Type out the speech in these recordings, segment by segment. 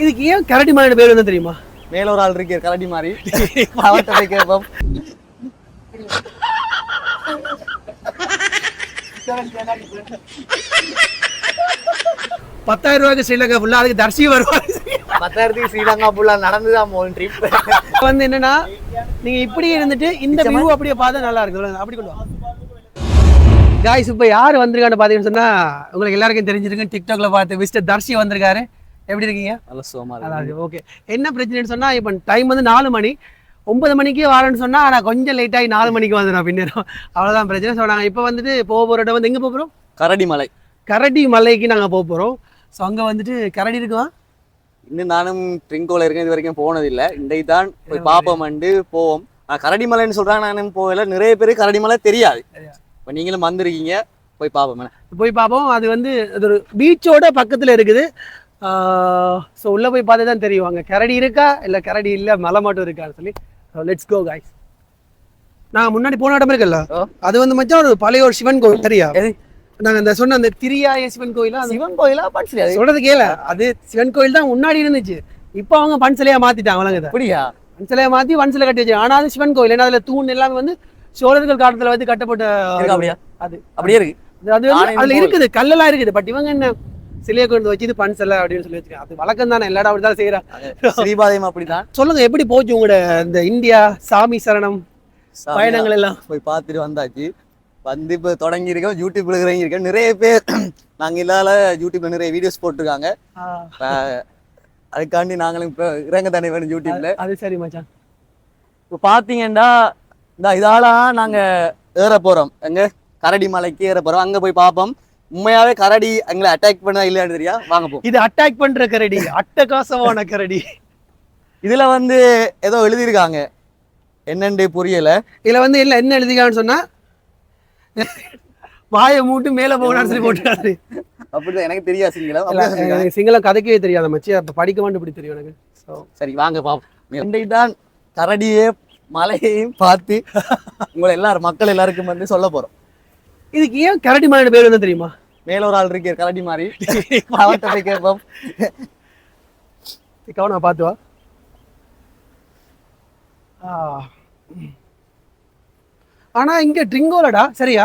இதுக்கு ஏன் கரடி மாதிரி பேர் வந்து தெரியுமா? மேல ஒரு ஆள் இருக்கு கரடி மாதிரி, அவர்கிட்ட போய் கேட்போம். 10,000 ரூபாய்க்கு ஸ்ரீலங்கா ஃபுல்லா, அதுக்கு தர்ஷி வருவாங்க. 10,000 ஸ்ரீலங்கா ஃபுல்லா நடந்துதான் போகும் ட்ரிப். வந்து என்னன்னா, நீங்க இப்படியே இருந்துட்டு இந்த வியூ அப்படியே பார்த்தா நல்லா இருக்கு. அப்படி கொண்டு வா காய்ஸ். இப்போ யார் வந்திருக்கான்னு பார்த்தீங்கன்னு சொன்னா, உங்களுக்கு எல்லாருக்கும் தெரிஞ்சிருக்கு, டிக்டாக்ல பார்த்து மிஸ்டர் தர்ஷி வந்திருக்காரு. எப்படி இருக்கீங்க? நல்ல சுகமா இருக்கு. ஓகே. என்ன பிரச்சனைன்னு சொன்னா, இப்போ டைம் வந்து 4 மணி, 9 மணிக்கு வரேன்னு சொன்னா, ஆனால் கொஞ்சம் லேட் ஆகி 4 மணிக்கு வந்துடும் பின்னரும். அவ்வளோதான் பிரச்சனை. ஸோ நாங்கள் இப்போ வந்துட்டு போகிற இடம் வந்து எங்கே போகிறோம்? கரடி மலை. கரடி மலைக்கு நாங்கள் போகிறோம். ஸோ அங்கே வந்துட்டு கரடி இருக்குமா? இன்னும் நானும் ட்ரிங்கோல இருக்கேன், இது வரைக்கும் போனதில்லை. இன்றைக்கு தான் போய் பாப்போம் போவோம். கரடி மலைன்னு சொல்றாங்க, நானும் போகல. நிறைய பேர் கரடி மலை தெரியாது. இப்போ நீங்களும் வந்திருக்கீங்க, போய் பார்ப்போம். போய் பார்ப்போம். அது வந்து அது ஒரு பீச்சோட பக்கத்தில் இருக்குது. ஸோ உள்ளே போய் பார்த்து தான் தெரியும் அங்கே கரடி இருக்கா இல்லை கரடி இல்லை மலை மட்டும் இருக்கான்னு சொல்லி. Let's go guys. நாங்கள் முன்னாடி போன இடம் இருக்குல்ல, அது வந்து மச்சான் ஒரு பழைய ஒரு சிவன் கோவில். சரியா? நாங்கள் இந்த சொன்ன அந்த திரியாய சிவன் கோயிலா, சிவன் கோயிலா பன்சிலையா சொல்றது கேள. அது சிவன் கோயில் தான் முன்னாடி இருந்துச்சு. இப்போ அவங்க பன்சிலையா மாத்திட்டாங்க. வழங்குது அப்படியா? பன்சிலையா மாற்றி பன்சிலை கட்டி வச்சு. ஆனால் அது சிவன் கோயில். ஏன்னா அதில் தூண் எல்லாமே வந்து சோழர்கள் காலத்துல வந்து கட்டப்பட்ட. அது அப்படியே இருக்கு. அது அதுல இருக்குது, கல்லெல்லாம் இருக்குது. பட் இவங்க என்ன சிலையை கொண்டு வச்சு இது பன்சலை அப்படின்னு சொல்லி வச்சுக்கோங்க. அது வழக்கம் தானே, எல்லாரும் அப்படிதான் செய்யறாங்க. ஸ்ரீபாதையம் அப்படிதான். சொல்லுங்க, எப்படி போச்சு உங்களோட இந்த இந்தியா சாமி சரணம் பயணங்கள் எல்லாம்? போய் பார்த்துட்டு வந்தாச்சு. வந்து இப்போ தொடங்கி இருக்கோம், யூடியூப்ல இறங்கியிருக்கேன். நிறைய பேர் நாங்க இல்லாத யூடியூப்ல நிறைய வீடியோஸ் போட்டிருக்காங்க. அதுக்காண்டி நாங்களும் இப்போ இறங்க தானே வேணும் யூடியூப்ல. அது சரி மச்சான். இப்போ பாத்தீங்கன்னா இதால நாங்க ஏற போறோம். எங்க கரடி மலைக்கு ஏற போறோம். அங்க போய் பார்ப்போம் உண்மையாவே கரடி எங்களை அட்டாக் பண்ணா இல்லையான்னு தெரியா. வாங்க போ. இது அட்டாக் பண்ற கரடி, அட்டகாசமான கரடி. இதுல வந்து ஏதோ எழுதியிருக்காங்க, என்னன்னு புரியல. இதுல வந்து என்ன எழுதிருக்காங்கன்னு சொன்னா, வாயை மூட்டு மேல போகணும்னு சொல்லி போட்டுருக்காரு. அப்படிதான், எனக்கு தெரியாது சிங்களம். சிங்களம் கதைக்கவே தெரியாத மச்சி, அப்ப படிக்க மாட்டேன் இப்படி தெரியும் எனக்கு. சரி வாங்க பாப்போம். இன்றைக்கு தான் கரடியே மலையையும் பார்த்து உங்களை எல்லாரும் மக்கள் எல்லாருக்கும் வந்து சொல்ல போறோம். இதுக்கு ஏன் கரடி மாதிரி பேர் வந்து தெரியுமா? மேல ஒரு ஆள் இருக்கு கரடி மாதிரி, அவர்கிட்ட போய் கேட்போம். கவனா பார்த்து வா. ஆனா இங்க ட்ரிங்கோலடா, சரியா?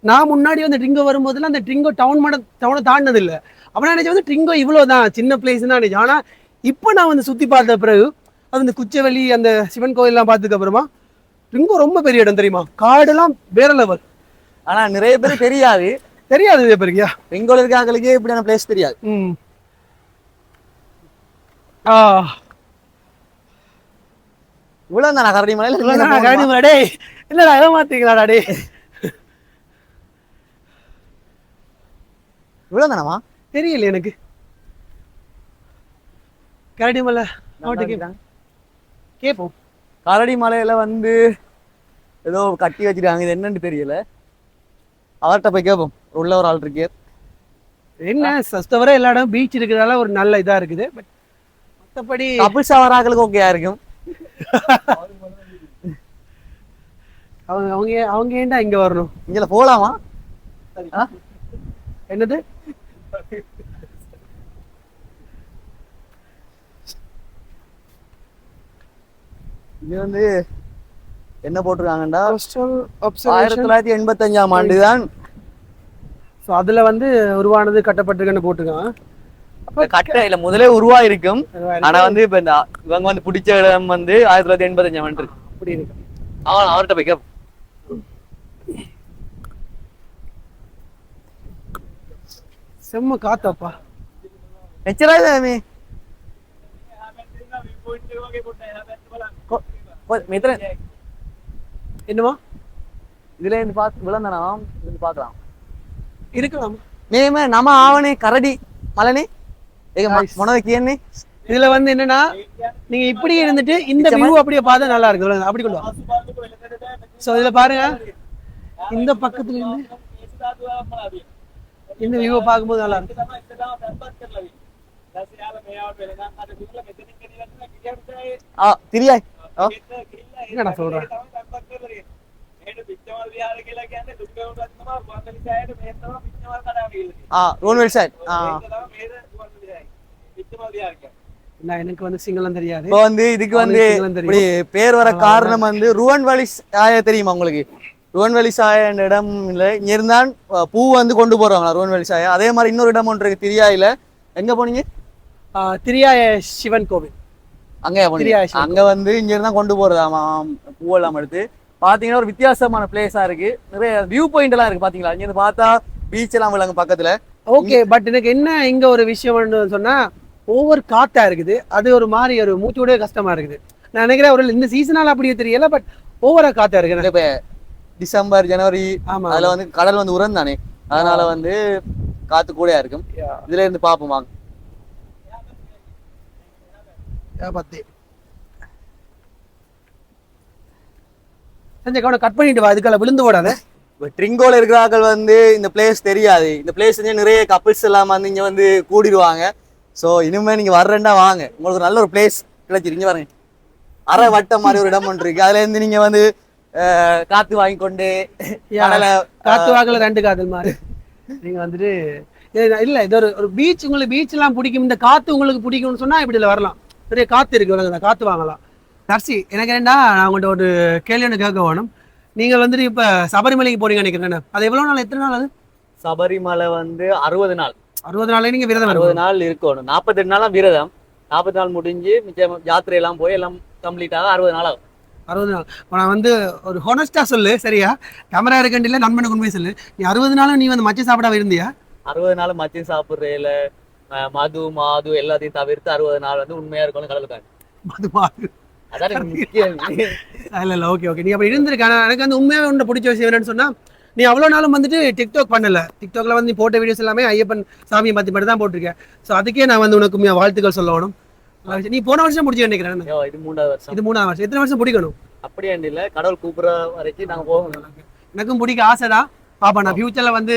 நான் முன்னாடி வந்து ட்ரிங்கோ வரும்போதுல அந்த ட்ரிங்கோ டவுனை தாண்டினது இல்லை. அப்ப நினைச்ச வந்து ட்ரிங்கோ இவ்வளவுதான் சின்ன பிளேஸ் தான் நினைச்சேன். ஆனா இப்போ நான் வந்து சுத்தி பார்த்த பிறகு, அது இந்த குச்சவெளி அந்த சிவன் கோயில் எல்லாம் பார்த்ததுக்கு அப்புறமா ட்ரிங்கோ ரொம்ப பெரிய இடம் தெரியுமா? காடெல்லாம் வேற லெவல். ஆனா நிறைய பேர் தெரியாது இதே பேருக்கியா ட்ரிங்கோல இருக்காங்களுக்கே இப்படியான பிளேஸ் தெரியாது. இவ்வளவு தானா கரடி மலையில? கரடி மலை இல்லடா, எதை மாத்தீங்களாடா டே? இவ்வளவு தானமா தெரியல எனக்கு. கரடி மலை கேப்போம். கரடி மலையில வந்து ஏதோ கட்டி வச்சிருக்காங்க, இது என்னன்னு தெரியல. அவர்கிட்ட போய் கேட்போம். உள்ள ஒரு ஆள் இருக்கு. என்ன சஸ்தவரை எல்லா இடம் பீச் இருக்கிறதால ஒரு நல்ல இதா இருக்குது. பட் மற்றபடி கபில்ஸா வராங்களுக்கு ஓகேயா இருக்கும். அவங்க ஏன்டா இங்க வரணும்? இங்க போலாமா? என்னது இது வந்து என்ன போட்டிருக்காங்கடா, 1985ஆம் ஆண்டு தான் அதுல வந்து உருவானது கட்டப்பட்டிருக்குன்னு போட்டிருக்காங்க. கட்ட இல்ல முதலே உருவாயிருக்கும். ஆனா வந்து இப்ப இந்த இவங்க வந்து பிடிச்ச இடம் வந்து 1985ஆம் ஆண்டு அப்படி இருக்கு. அவர்கிட்ட போய் கேட்போம். செம்ம காத்தப்பா. என்னமா இதுல இருந்து பார்த்து விளந்தனாம் பாக்கலாம் இருக்கலாம். மேமே நம்ம ஆவணே கரடி மலனே மனதைக்கு. இதுல வந்து என்னன்னா, நீங்க இப்படி இருந்துட்டு இந்த வியூ அப்படியே பார்த்தா நல்லா இருக்கு. அப்படி கொண்டு வா. சோ இதுல பாருங்க, இந்த பக்கத்துல இருந்து இந்த வியூவை பார்க்கும்போது நல்லா இருக்கு. என்னடா சொல்றேன்? நான் எனக்கு வந்து சிங்களம் தெரியாது. இப்போ வந்து இதுக்கு வந்து சிங்களம் இப்படி தெரியும். பேர் வர காரணம் வந்து ருவன்வழி சாய தெரியுமா உங்களுக்கு? ருவன்வழி சாய என்ற இடம் இல்லை, இங்க இருந்தான் பூ வந்து கொண்டு போறாங்களா ருவன்வழி சாயா. அதே மாதிரி இன்னொரு இடம் ஒன்று இருக்கு திரியாயில. எங்க போனீங்க? திரியாய சிவன் கோவில். அங்கே போனீங்க? அங்க வந்து இங்க இருந்தா கொண்டு போறதாமா பூவெல்லாம் எடுத்து. பாத்தீங்கன்னா ஒரு வித்தியாசமான பிளேஸா இருக்கு, நிறைய வியூ பாயிண்ட் எல்லாம் இருக்கு. பாத்தீங்களா இங்க இருந்து பார்த்தா பீச் எல்லாம் விளங்கு பக்கத்துல. ஓகே, பட் எனக்கு என்ன இங்க ஒரு விஷயம் சொன்னா ஓவர் காத்தா இருக்குது. அது ஒரு மாதிரி ஒரு மூச்சோட கஷ்டமா இருக்குது. நான் நினைக்கிறேன் ஒரு இந்த சீசனால அப்படியே தெரியல, பட் ஓவரா காத்தா இருக்கு. இப்ப டிசம்பர் ஜனவரி அதுல வந்து கடல் வந்து உரம் தானே, அதனால வந்து காத்து கூடயா இருக்கும். இதுல இருந்து பாப்போம் வாங்க. கட் பண்ணிட்டு வா, அதுக்கால விழுந்து போடாத. ட்ரிங்கோல இருக்கிறார்கள் வந்து இந்த பிளேஸ் தெரியாது. இந்த பிளேஸ் நிறைய கப்பிள்ஸ் எல்லாம் வந்து இங்க வந்து கூடிடுவாங்க. ஸோ இனிமே நீங்க வர்றேன்னா வாங்க, உங்களுக்கு நல்ல ஒரு பிளேஸ் கிடைச்சிருங்க. பாருங்க, அரை வட்டம் மாதிரி ஒரு இடம் ஒன்று இருக்கு. அதுல இருந்து நீங்க வந்து காத்து வாங்கி கொண்டு காத்து வாங்கல 2 காதல் மாதிரி நீங்க வந்துட்டு இல்ல இது ஒரு பீச். உங்களுக்கு பீச் எல்லாம் பிடிக்கும், இந்த காத்து உங்களுக்கு பிடிக்கும்னு சொன்னா இப்படி வரலாம். நிறைய காத்து இருக்கு, காத்து வாங்கலாம். நர்சி, எனக்கு என்னடா நான் உங்கள்கிட்ட ஒரு கேள்வி ஒன்று கேட்க வேணும். நீங்கள் வந்துட்டு இப்போ சபரிமலைக்கு போறீங்க நினைக்கிறேன். அது எவ்வளோ நாள், எத்தனை நாள்? அது சபரிமலை வந்து 60 நாள். 60 நாள் நீங்க விரதம்? 60 நாள் இருக்கணும். 48 நாளா விரதம். 40 நாள் முடிஞ்சு மிச்சம் யாத்திரை எல்லாம் போய் எல்லாம் கம்ப்ளீட் ஆக 60 நாள் ஆகும். 60 நாள். நான் வந்து ஒரு ஹோனஸ்டா சொல்லு, சரியா? கேமரா இருக்கண்டில நண்பனுக்கு உண்மையை சொல்லு. நீ 60 நாளும் நீ வந்து மச்சம் சாப்பிடாம இருந்தியா? 60 நாள் மச்சம் சாப்பிட்றதுல மாது எல்லாத்தையும் தவிர்த்து 60 நாள் வந்து உண்மையா இருக்கணும் கடலுக்காங்க. மாது இல்ல ஓகே ஓகே, நீ அப்படி இருந்திருக்க. எனக்கு வந்து உண்மையாக ஒன்று பிடிச்ச விஷயம் என்னன்னு சொன்னா, நீ அவ்வளோ நாளும் வந்துட்டு டிக்டாக் பண்ணல. டிக்டாக்ல வந்து நீ போட்ட வீடியோஸ் எல்லாமே ஐயப்பன் சாமியை பத்தி மட்டும் தான் போட்டிருக்கேன். ஸோ அதுக்கே நான் வந்து உனக்கு வாழ்த்துக்கள் சொல்லணும். நீ போன வருஷம் முடிச்சு நினைக்கிறேன். இது 3வது வருஷம். இது 3வது வருஷம். எத்தனை வருஷம் பிடிக்கணும்? அப்படியே இல்ல, கடவுள் கூப்பிடுற வரைக்கும் நாங்க போகணும். எனக்கும் பிடிக்க ஆசைதான். பாப்பா, நான் ஃபியூச்சர்ல வந்து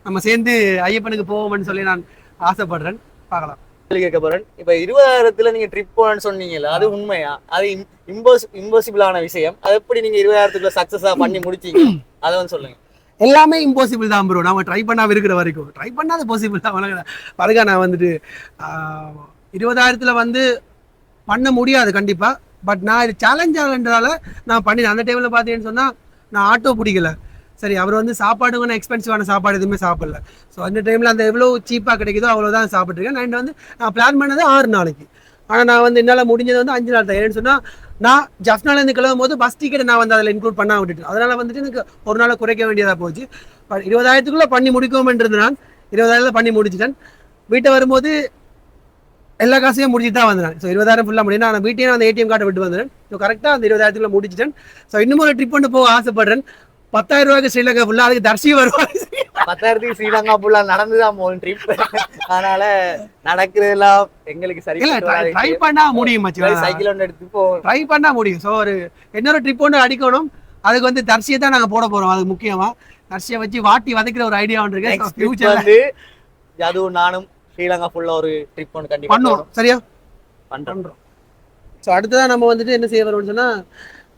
நம்ம சேர்ந்து ஐயப்பனுக்கு போவோம்னு சொல்லி நான் ஆசைப்படுறேன். பார்க்கலாம். கேட்க போறேன். இப்ப 20,000த்துல நீங்க ட்ரிப் போனேன்னு சொன்னீங்கல்ல, அது உண்மையா? அது இம்பாசிபிளான விஷயம். அது எப்படி நீங்க 20,000க்குள்ள சக்சஸா பண்ணி முடிச்சீங்க, அதை வந்து சொல்லுங்க. எல்லாமே இம்பாசிபிள் தான் ப்ரோ. நாம ட்ரை பண்ணாம இருக்கிற வரைக்கும். ட்ரை பண்ணாத பாசிபிள் தான். பாருங்க, நான் வந்துட்டு 20,000த்துல வந்து பண்ண முடியாது கண்டிப்பா. பட் நான் இது சேலஞ்சாலன்றால நான் பண்ணினேன். அந்த டைம்ல பாத்தீங்கன்னு சொன்னா நான் ஆட்டோ பிடிக்கல. சரி, அவர் வந்து சாப்பாடுங்கன்னா எக்ஸ்பென்சிவான சாப்பாடு எதுவுமே சாப்பிடல. ஸோ அந்த டைமில் அந்த எவ்வளோ சீப்பாக கிடைக்குதோ அவ்வளோதான் சாப்பிட்ருக்கேன். நான் வந்து நான் பிளான் பண்ணது 6 நாளைக்கு. ஆனால் நான் வந்து என்னால் முடிஞ்சது வந்து 5 நாள் தான். ஏன்னு சொன்னால் நான் ஜஃப்னாலேருந்து கிளம்பும் போது பஸ் டிக்கெட் நான் வந்து அதில் இன்க்ளூட் பண்ண விட்டுட்டு, அதனால் வந்துட்டு எனக்கு ஒரு நாளை குறைக்க வேண்டியதாக போச்சு. பட் 20,000க்குள்ளே பண்ணி முடிக்கும்ன்றது நான் 20,000 பண்ணி முடிச்சிட்டேன். வீட்டை வரும்போது எல்லா காசையும் முடிச்சுட்டு தான் வந்தேன். ஸோ 20,000 ஃபுல்லாக முடியும். நான் வீட்டையும் அந்த ஏடிஎம் கார்டை விட்டு வந்தேன். ஸோ கரெக்டாக அந்த 20,000க்குள்ளே முடிச்சிட்டேன். ஸோ இன்னும் ஒரு ட்ரிப் பண்ணி போக ஆசைப்படுறேன். 10,000 ரூபாய்க்கு ஸ்ரீலங்கா ஃபுல்லா, அதுக்கு தர்ஷி வருவாங்க. 10,000க்கு ஸ்ரீலங்கா ஃபுல்லா நடந்துதான் போகும் ட்ரிப். அதனால நடக்கிறதெல்லாம் எங்களுக்கு சரி இல்ல, ட்ரை பண்ணா முடியும் மச்சான். சைக்கிள் ஒன்று எடுத்து போவோம், ட்ரை பண்ணா முடியும். ஸோ ஒரு இன்னொரு ட்ரிப் ஒன்று அடிக்கணும். அதுக்கு வந்து தர்ஷியை தான் நாங்க போட போறோம். அது முக்கியமா தர்ஷியை வச்சு வாட்டி வதைக்கிற ஒரு ஐடியா ஒன்று இருக்கு. ஃபியூச்சர்ல வந்து அதுவும் நானும் ஸ்ரீலங்கா ஃபுல்லா ஒரு ட்ரிப் ஒன்று கண்டிப்பா பண்ணுவோம். சரியா பண்றோம். ஸோ அடுத்ததான் நம்ம வந்துட்டு என்ன செய்ய போறோம்னு சொன்னா,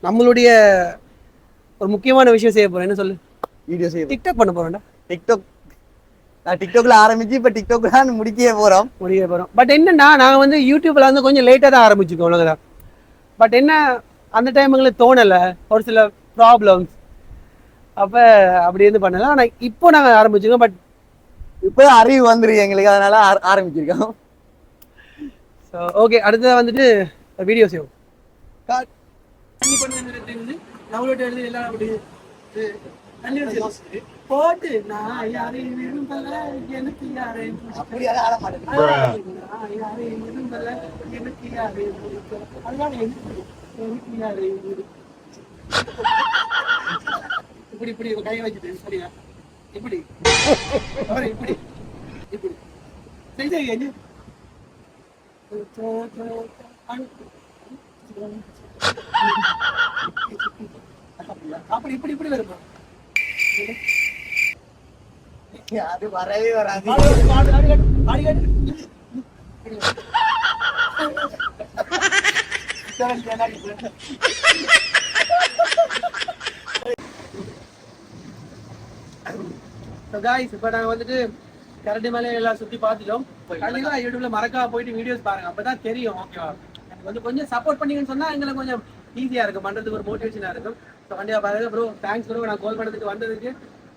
நம்மளுடைய ஒரு முக்கியமான விஷயம் செய்ய போறோம். என்ன சொல்லு? வீடியோ செய்ய டிக்டாக் பண்ண போறோம்டா. டிக்டாக்ல ஆரம்பிச்சு இப்ப டிக்டாக்ல தான் முடிக்க போறோம். பட் என்னன்னா, நான் வந்து யூடியூப்ல வந்து கொஞ்சம் லேட்டா தான் ஆரம்பிச்சுக்கோம் உலகதான். பட் என்ன, அந்த டைமுங்களுக்கு தோணல, ஒரு சில ப்ராப்ளம்ஸ். அப்ப அப்படி இருந்து பண்ணல. ஆனா இப்போ நாங்க ஆரம்பிச்சிருக்கோம். பட் இப்போ அறிவு வந்துருக்கு எங்களுக்கு, அதனால ஆரம்பிச்சிருக்கோம். ஸோ ஓகே, அடுத்ததான் வந்துட்டு வீடியோ செய்வோம். போட்டு நான் யாரையும் விரும்பல, எனக்கு யாரையும் இப்படி இப்படி கை வச்சுட்டு சரியா இப்படி இப்படி இப்படி செஞ்சு அப்படி இப்படி இப்படி வருமா? அது வரவே வராது. இப்போ நாங்கள் வந்துட்டு கரடி மலை எல்லாம் சுற்றி பார்த்துட்டோம். கண்டிப்பா யூடியூப்ல மறக்காம போயிட்டு வீடியோஸ் பாருங்க, அப்பதான் தெரியும். ஓகேவா? எனக்கு வந்து கொஞ்சம் சப்போர்ட் பண்ணீங்கன்னு சொன்னா எங்களுக்கு கொஞ்சம் ஈஸியா இருக்கும், பண்றதுக்கு ஒரு மோட்டிவேஷனா இருக்கும். ஸோ கண்டிப்பா பாருங்க ப்ரோ. தேங்க்ஸ் ப்ரோ, நான் கால் பண்ணதுக்கு வந்ததுக்கு.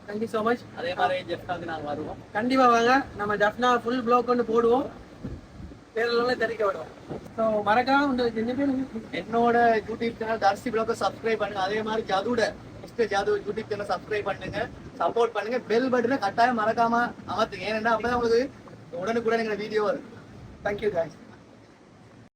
Thank you so much. அதே மாதிரி ஜெஃப்னாக்கு நாங்க வருவோம். கண்டிப்பா வாங்க, நம்ம ஜஃப்னா ஃபுல் ப்ளாக் ஒன்று போடுவோம், பேரெல்லாம் தெரிவிக்க விடுவோம். ஸோ மறக்காம என்ன பேர் என்னோட யூடியூப் சேனல் தர்சி ப்ளாக சப்ஸ்கிரைப் பண்ணுங்க. அதே மாதிரி ஜாதுவோட mister Jaadu YouTube channel subscribe பண்ணுங்க, சப்போர்ட் பண்ணுங்க. பெல் பட்டனை கட்டாயம் மறக்காம அமர்த்துங்க, ஏன்னா அப்பதான் உங்களுக்கு உடனுக்குடன் எங்க வீடியோ வரும். Thank you guys.